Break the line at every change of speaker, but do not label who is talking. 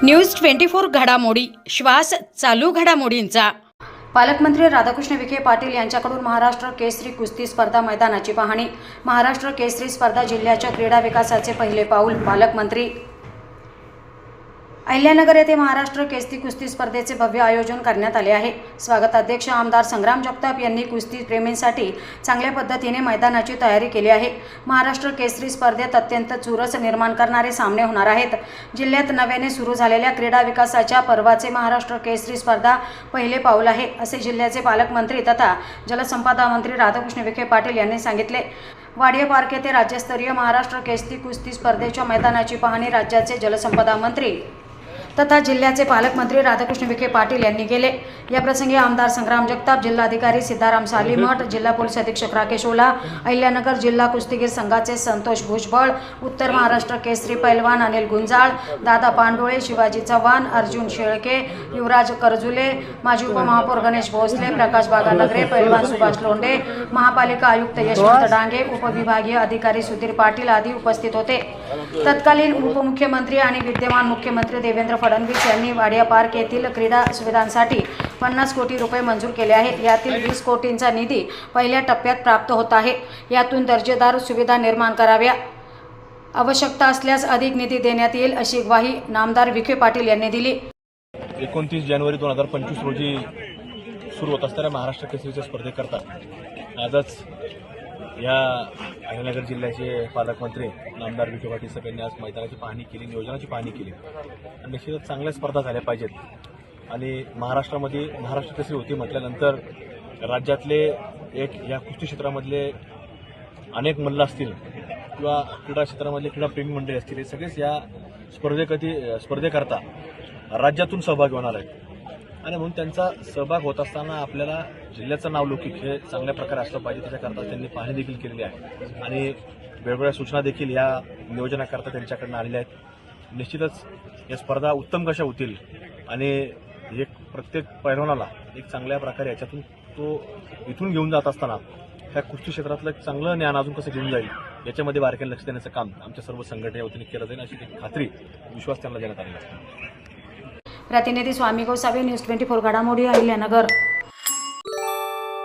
News 24 घडामोडी श्वास चालू घडामोडींचा। पालकमंत्री राधाकृष्ण विखे पाटील यांच्याकडून महाराष्ट्र केसरी कुस्ती स्पर्धा मैदानाची पाहणी। महाराष्ट्र केसरी स्पर्धा जिल्ह्याच्या क्रीडा विकासाचे पहिले पाऊल। पालकमंत्री अहिल्यानगर येथे महाराष्ट्र केसरी कुस्ती स्पर्धेचे भव्य आयोजन करण्यात आले आहे। स्वागताध्यक्ष आमदार संग्राम जगताप यांनी कुस्ती प्रेमींसाठी चांगल्या पद्धतीने मैदानाची तयारी केली आहे। महाराष्ट्र केसरी स्पर्धेत अत्यंत चुरस निर्माण करणारे सामने होणार आहेत। जिल्ह्यात नव्याने सुरू झालेल्या क्रीडा विकासाच्या पर्वाचे महाराष्ट्र केसरी स्पर्धा पहिले पाऊल आहे, असे जिल्ह्याचे पालकमंत्री तथा जलसंपदा मंत्री राधाकृष्ण विखे पाटील यांनी सांगितले। वाडिया पार्क येथे राज्यस्तरीय महाराष्ट्र केसरी कुस्ती स्पर्धेच्या मैदानाची पाहणी राज्याचे जलसंपदा मंत्री तथा जिल्ह्याचे पालकमंत्री राधाकृष्ण विखे पाटील यांनी केले। या प्रसंगी आमदार संग्राम जगताप, जिल्हाधिकारी सीताराम सालीमठ, जिल्हा पोलीस अधीक्षक राकेश ओला, अहिल्यानगर जिल्हा कुस्तीगीर संघाचे संतोष भुजबळ, उत्तर महाराष्ट्र केसरी पैलवान अनिल गुंजाळ, दादा पांडोळे, शिवाजी चव्हाण, अर्जुन शेळके, युवराज करजुले, माजी उपमहापौर गणेश भोसले, प्रकाश बागानगरे, पैलवान सुभाष लोंढे, महापालिका आयुक्त यशवंत डांगे, उपविभागीय अधिकारी सुधीर पाटील आदी उपस्थित होते। तत्कालीन उपमुख्यमंत्री आणि विद्यमान मुख्यमंत्री देवेंद्र फडणवीस यांनी वाडिया पार्क येथील क्रीडा सुविधांसाठी 50 कोटी रुपये मंजूर केले आहेत। यातील 20 कोटींचा निधी पहिल्या टप्प्यात प्राप्त होत आहे। यातून दर्जेदार सुविधा निर्माण कराव्या, आवश्यकता असल्यास अधिक निधी देण्यात येईल, अशी ग्वाही नामदार विखे पाटील यांनी दिली।
29 जानेवारी 2025 रोजी सुरू होत असणाऱ्या महाराष्ट्र केसरीच्या स्पर्धेकरता आजच या अहिल्यानगर जिल्ह्याचे पालकमंत्री नामदार विखे पाटील साहेबांनी आज मैदानाची पाहणी केली, नियोजनाची पाहणी केली आणि निश्चितच चांगल्या स्पर्धा झाल्या पाहिजेत। आणि महाराष्ट्रामध्ये महाराष्ट्र केसरी होती म्हटल्यानंतर राज्यातले या कुस्ती क्षेत्रामधले अनेक मल्ल असतील किंवा क्रीडा क्षेत्रामधले क्रीडाप्रेमी मंडळी असतील, हे सगळेच या स्पर्धेकरता राज्यातून सहभागी होणार आहेत आणि म्हणून त्यांचा सहभाग होत असताना आपल्याला जिल्ह्याचं नावलौकिक हे चांगल्या प्रकारे असलं पाहिजे, त्याच्याकरता त्यांनी पाहणी देखील केलेली आहे आणि वेगवेगळ्या सूचना देखील या नियोजनाकरता त्यांच्याकडून आलेल्या आहेत। निश्चितच या स्पर्धा उत्तम कशा होतील आणि एक प्रत्येक पैलवानाला एक चांगल्या प्रकारे याच्यातून तो इथून घेऊन जात असताना ह्या कुस्ती क्षेत्रातलं एक चांगलं ज्ञान अजून कसं घेऊन जाईल याच्यामध्ये बारकाईने लक्ष देण्याचं काम आमच्या सर्व संघटनेच्या वतीने केलं जाईल, अशी एक खात्री विश्वास त्यांना देण्यात आलेला आहे।
प्रतिनिधी स्वामी गोसावी, न्यूज 24 घडामोडी, अहिल्यानगर।